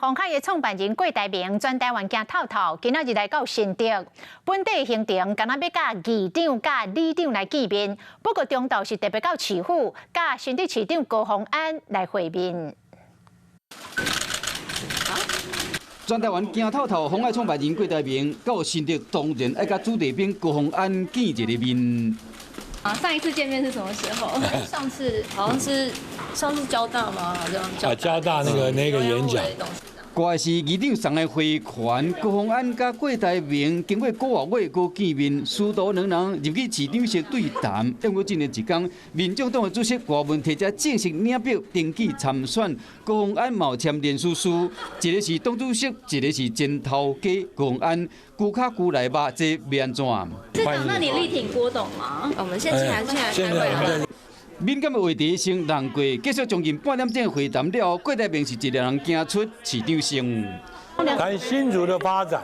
鸿海的创办人郭台铭全台湾行透透，今仔日来到新竹，本地行程敢若要甲议长、甲里长来见面，不过中途是特别到市府，甲新竹市长高虹安来会面。全台湾行透透，鸿海创办人郭台铭到新竹，当然爱甲主地兵高虹安见一个面。上一次见面是什么时候？上次好像是交大吗？好像交大那个演讲。怪是议长送来会款，高虹安甲郭台铭经过9月过见面，师徒两人入去市长室对谈。不过今年一天，民众党的主席郭文提才正式领表登记参选，高虹安冒签连书书，一个是党主席，一个是前头家。高虹安骨卡骨内肉，这要安怎？市长，那你力挺郭董吗？我们现在进来开会了。敏感的话题先让过，结束将近半点钟的会谈了，郭台铭是一个人行出市长城。谈新竹的发展，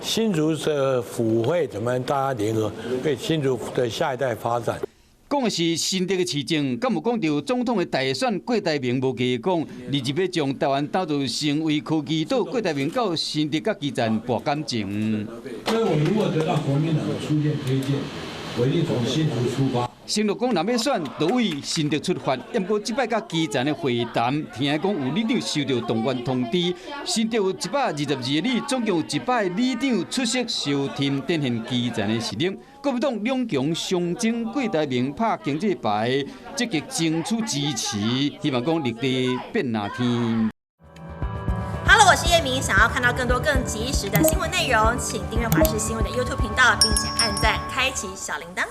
新竹的府会怎么大家联合为新竹的下一代发展？讲的是新竹的市政，敢有讲到总统的大选？郭台铭无加讲，立即要将台湾打造成为科技岛。郭台铭到新竹甲基站博感情。所以我如果得到国民党的出现推荐，我一定从新竹出发。承诺讲，若要选，就为新竹出发。不过，这摆甲基站的会谈，听讲有里长收到动员通知，新竹有122个里，总共有100个里长出席收听展现基站的实力。国民党两强象征郭台铭拍经济牌，积极争取支持，希望讲立地变哪天。Hello， 我是叶明。想要看到更多更及时的新闻内容，请订阅华视新闻的 YouTube 频道，并且按赞，开启小铃铛。